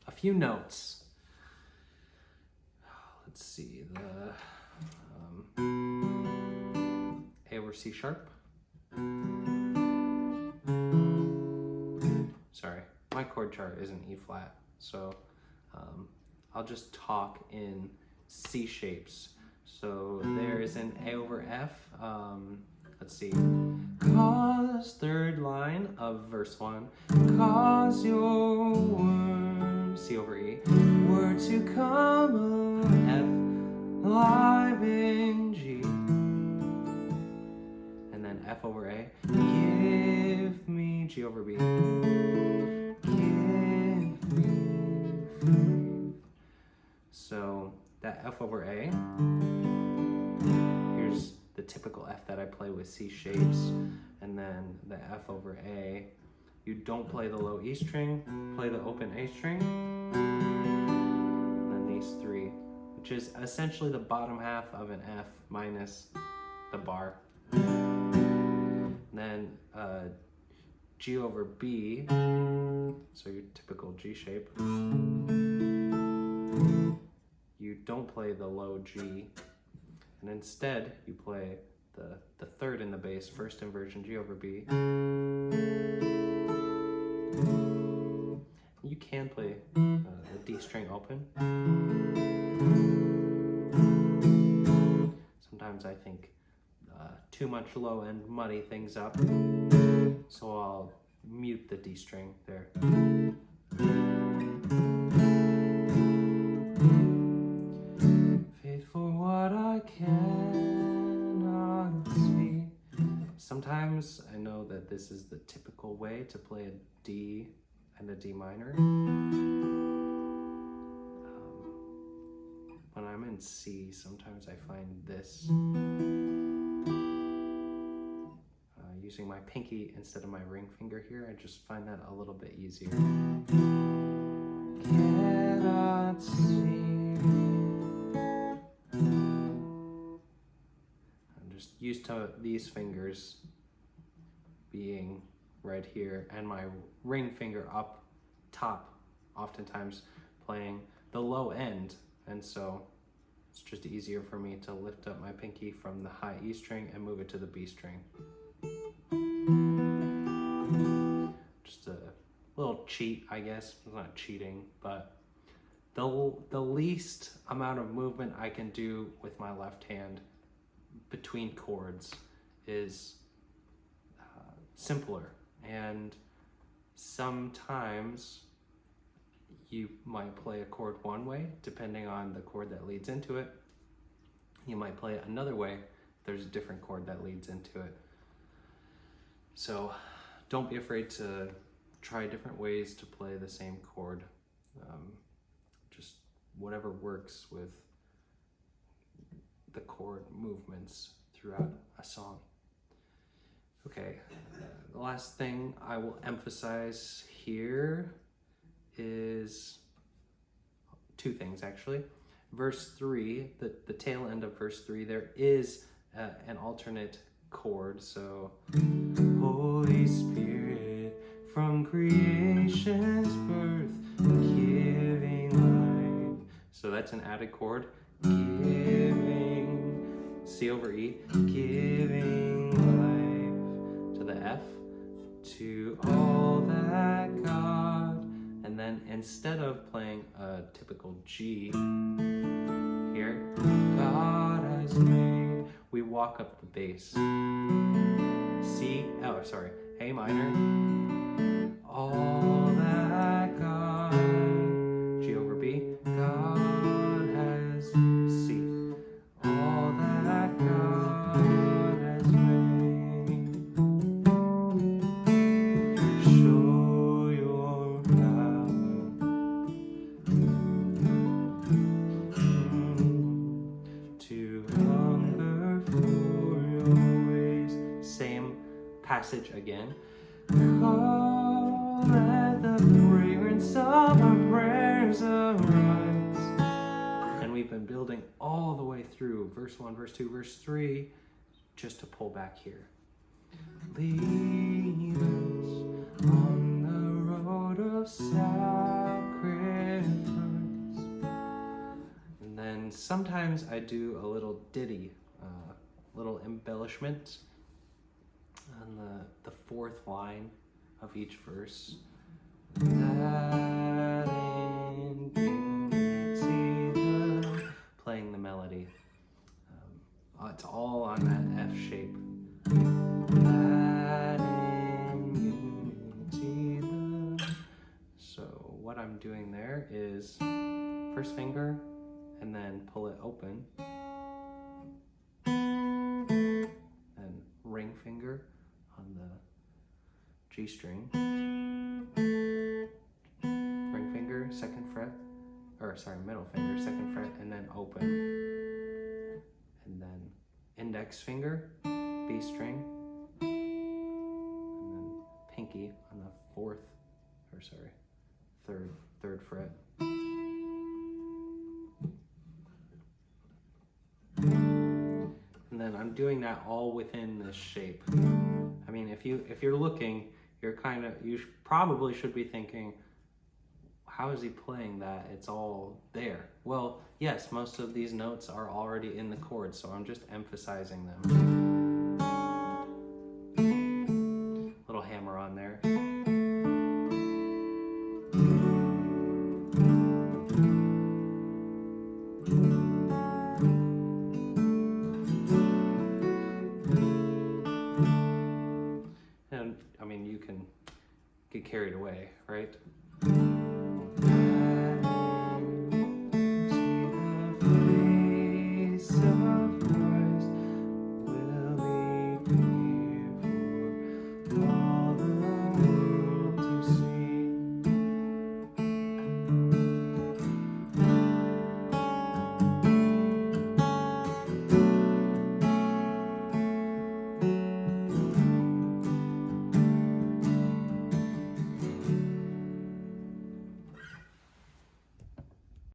a few notes. Let's see, the A over C sharp. Sorry, my chord chart isn't E flat, so I'll just talk in C shapes. So there's an A over F. Let's see. Cause, third line of verse 1. Cause your word, C over E, word to come, F, alive in G. And then F over A. Give me, G over B. Give me faith. So that F over A, here's the typical F that I play with C shapes, and then the F over A, you don't play the low E string, play the open A string, and then these three, which is essentially the bottom half of an F minus the bar. And then G over B, so your typical G shape, you don't play the low G, and instead you play the third in the bass, first inversion, G over B. You can play the D string open. Sometimes I think too much low end muddy things up, so I'll mute the D string there. For what I cannot see. Sometimes I know that this is the typical way to play a D and a D minor. When I'm in C, sometimes I find this, using my pinky instead of my ring finger here, I just find that a little bit easier. Cannot see. Used to these fingers being right here and my ring finger up top, oftentimes playing the low end, and so it's just easier for me to lift up my pinky from the high E string and move it to the B string. Just a little cheat, I guess. It's not cheating, but the least amount of movement I can do with my left hand between chords is simpler, and sometimes you might play a chord one way depending on the chord that leads into it. You might play it another way if there's a different chord that leads into it. So don't be afraid to try different ways to play the same chord. Just whatever works with the chord movements throughout a song. Okay, the last thing I will emphasize here is two things actually. Verse 3, the tail end of verse 3, there is an alternate chord. So, Holy Spirit, from creation's birth, giving life. So that's an added chord. Giving, C over E, giving life to the F, to all that God. And then instead of playing a typical G here, God has made, we walk up the bass. A minor, all that God, G over B, God has, C, all that God has made. Show your power, to hunger for your ways. Same passage again. Call, let the fragrance of our prayers arise. And we've been building all the way through verse 1, verse 2, verse 3, just to pull back here. Lead us on the road of sacrifice. sometimes I do a little ditty, little embellishment on the fourth line of each verse. Playing the melody. It's all on that F shape. So what I'm doing there is first finger and then pull it open, and ring finger on the G string, ring finger, second fret, middle finger, second fret, and then open, and then index finger, B string, and then pinky on the third fret. And then I'm doing that all within this shape. I mean, if you're looking, you probably should be thinking, how is he playing that? It's all there. Well, yes, most of these notes are already in the chord, so I'm just emphasizing them.